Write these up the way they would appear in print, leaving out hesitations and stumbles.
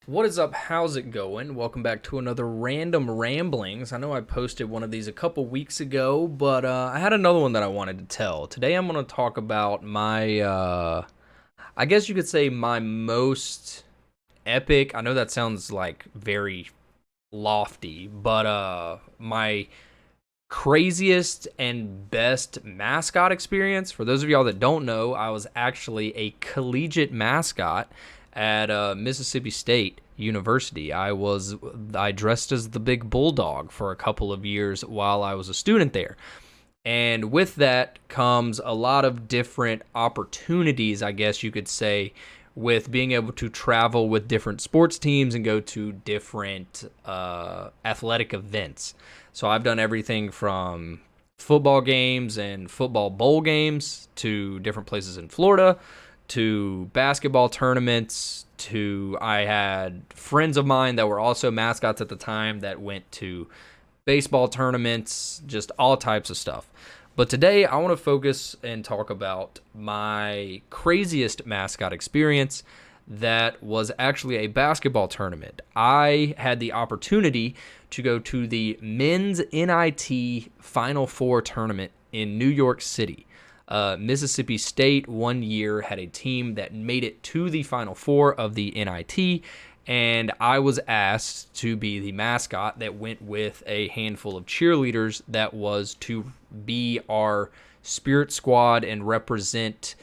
What is up? How's it going? Welcome back to another Random Ramblings. I know I posted one of these a couple weeks ago, but I had another one that I wanted to tell. Today I'm going to talk about I guess you could say my most epic. I know that sounds like very lofty, but my craziest and best mascot experience. For those of y'all that don't know, I was actually a collegiate mascot at Mississippi State University. I dressed as the big bulldog for a couple of years while I was a student there. And with that comes a lot of different opportunities, I guess you could say, with being able to travel with different sports teams and go to different athletic events. So I've done everything from football games and football bowl games to different places in Florida to basketball tournaments to I had friends of mine that were also mascots at the time that went to baseball tournaments, just all types of stuff. But today I want to focus and talk about my craziest mascot experience that was actually a basketball tournament. I had the opportunity to go to the men's NIT Final Four tournament in New York City. Mississippi State one year had a team that made it to the Final Four of the NIT, and I was asked to be the mascot that went with a handful of cheerleaders that was to be our spirit squad and represent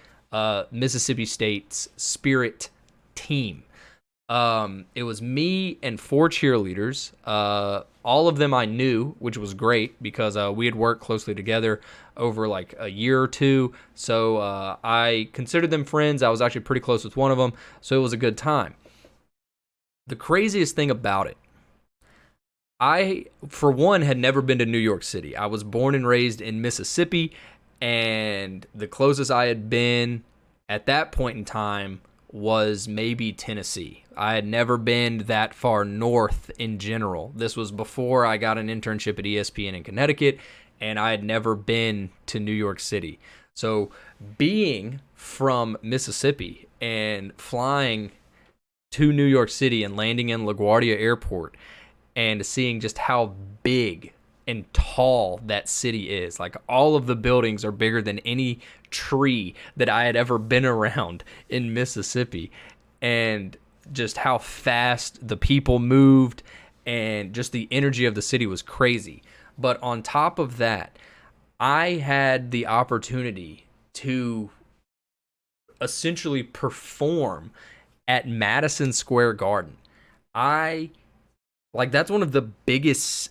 Mississippi State's spirit team. It was me and four cheerleaders. All of them I knew, which was great because we had worked closely together over like a year or two. So I considered them friends. I was actually pretty close with one of them, so it was a good time. The craziest thing about it, I, for one, had never been to New York City. I was born and raised in Mississippi, and the closest I had been at that point in time was maybe Tennessee. I had never been that far north in general. This was before I got an internship at ESPN in Connecticut, and I had never been to New York City. So being from Mississippi and flying to New York City and landing in LaGuardia Airport and seeing just how big and tall that city is. Like, all of the buildings are bigger than any tree that I had ever been around in Mississippi. And just how fast the people moved and just the energy of the city was crazy. But on top of that, I had the opportunity to essentially perform at Madison Square Garden. That's one of the biggest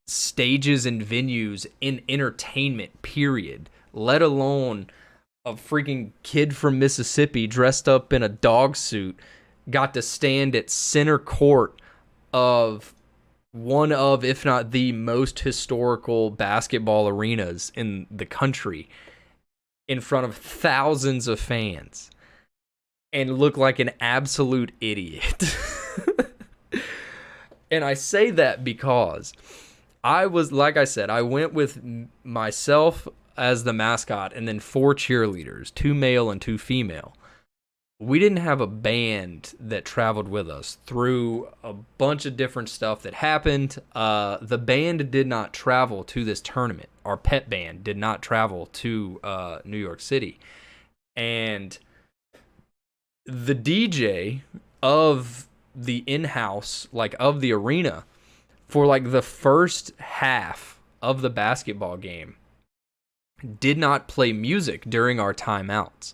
stages and venues in entertainment, period. Let alone a freaking kid from Mississippi dressed up in a dog suit got to stand at center court of one of, if not the most historical basketball arenas in the country in front of thousands of fans and look like an absolute idiot. And I say that because like I said, I went with myself as the mascot and then four cheerleaders, two male and two female. We didn't have a band that traveled with us through a bunch of different stuff that happened. The band did not travel to this tournament. Our pet band did not travel to New York City. And the DJ of the in-house, like of the arena, for like the first half of the basketball game, did not play music during our timeouts.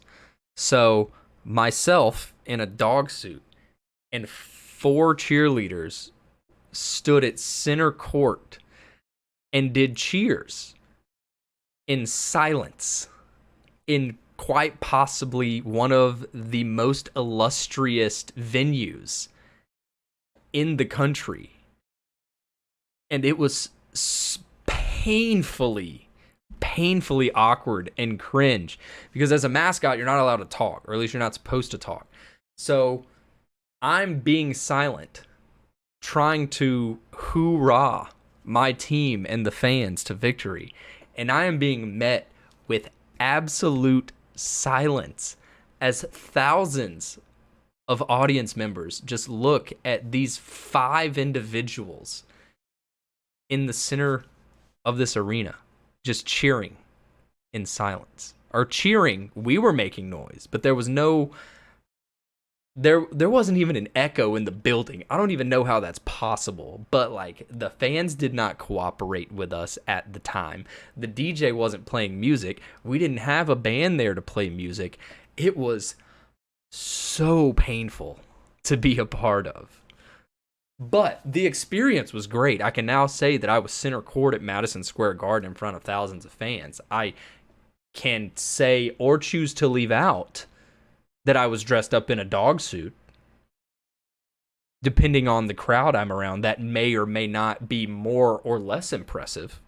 So myself in a dog suit and four cheerleaders stood at center court and did cheers in silence in quite possibly one of the most illustrious venues in the country. And it was painfully awkward and cringe because as a mascot, you're not allowed to talk, or at least you're not supposed to talk. So I'm being silent, trying to hoorah my team and the fans to victory. And I am being met with absolute silence as thousands of audience members just look at these 5 individuals in the center of this arena just cheering in silence. Or cheering, we were making noise, but there was no... There wasn't even an echo in the building. I don't even know how that's possible, but like the fans did not cooperate with us at the time. The DJ wasn't playing music. We didn't have a band there to play music. It was so painful to be a part of. But the experience was great. I can now say that I was center court at Madison Square Garden in front of thousands of fans. I can say or choose to leave out that I was dressed up in a dog suit. Depending on the crowd I'm around, that may or may not be more or less impressive.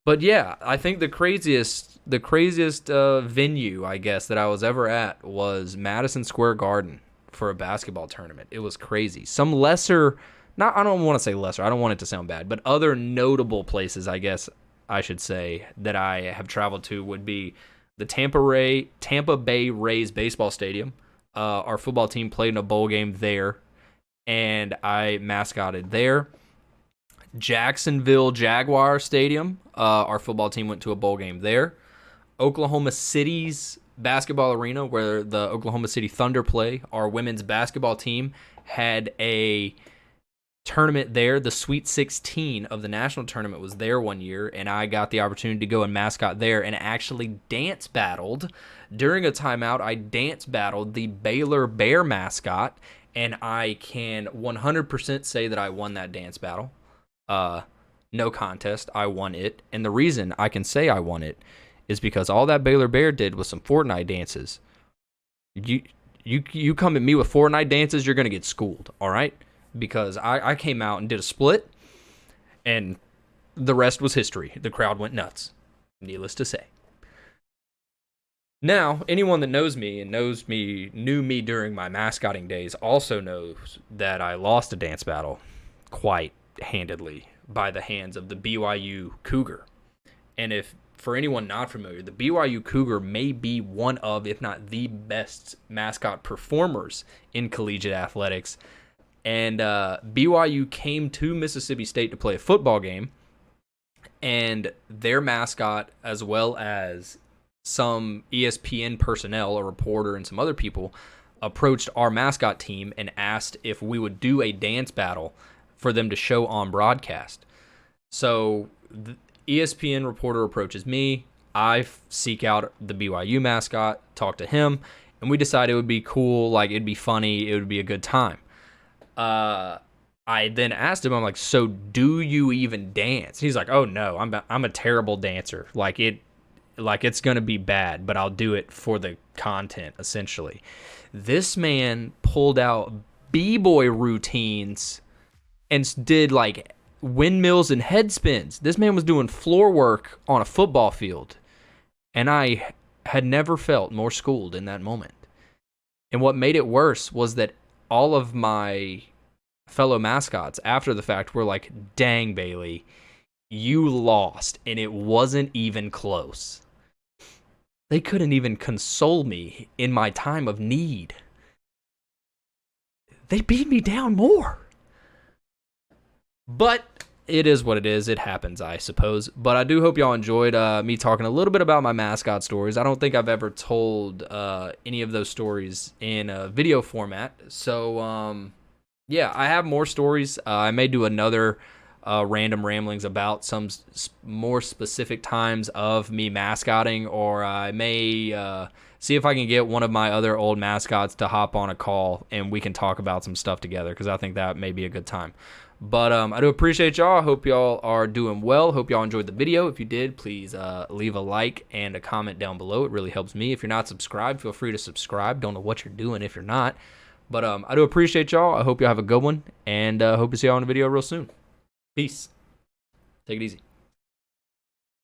But yeah, I think the craziest venue, I guess, that I was ever at was Madison Square Garden for a basketball tournament. It was crazy. Some lesser, I don't want to say lesser, I don't want it to sound bad, but other notable places, I guess I should say, that I have traveled to would be the Tampa Bay Rays baseball stadium. Our football team played in a bowl game there, and I mascotted there. Jacksonville Jaguar Stadium. Our football team went to a bowl game there. Oklahoma City's basketball arena, where the Oklahoma City Thunder play. Our women's basketball team had a tournament there. The Sweet 16 of the national tournament was there one year, and I got the opportunity to go and mascot there and actually dance battled. During a timeout, I dance battled the Baylor Bear mascot, and I can 100% say that I won that dance battle. No contest, I won it. And the reason I can say I won it is because all that Baylor Bear did was some Fortnite dances. You come at me with Fortnite dances, you're going to get schooled, all right? Because I came out and did a split, and the rest was history. The crowd went nuts, needless to say. Now, anyone that knows me and knew me during my mascotting days also knows that I lost a dance battle quite handedly by the hands of the BYU Cougar. And if, for anyone not familiar, the BYU Cougar may be one of, if not the best mascot performers in collegiate athletics. And BYU came to Mississippi State to play a football game, and their mascot, as well as some ESPN personnel, a reporter, and some other people, approached our mascot team and asked if we would do a dance battle for them to show on broadcast. So the ESPN reporter approaches me. I seek out the BYU mascot, talk to him, and we decided it would be cool, like it'd be funny, it would be a good time. I then asked him, I'm like, so do you even dance? He's like, oh no, I'm a terrible dancer. It's going to be bad, but I'll do it for the content, essentially. This man pulled out b-boy routines and did like windmills and head spins. This man was doing floor work on a football field, and I had never felt more schooled in that moment. And what made it worse was that all of my fellow mascots after the fact were like, dang, Bailey, you lost, and it wasn't even close. They couldn't even console me in my time of need. They beat me down more. But it is what it is. It happens, I suppose. But I do hope y'all enjoyed me talking a little bit about my mascot stories. I don't think I've ever told any of those stories in a video format. So, yeah, I have more stories. I may do another random ramblings about some more specific times of me mascotting, or I may see if I can get one of my other old mascots to hop on a call and we can talk about some stuff together, because I think that may be a good time. But I do appreciate y'all. I hope y'all are doing well. Hope y'all enjoyed the video. If you did, please leave a like and a comment down below. It really helps me. If you're not subscribed, feel free to subscribe. Don't know what you're doing if you're not. But I do appreciate y'all. I hope y'all have a good one, and hope to see y'all in a video real soon. Peace. Take it easy.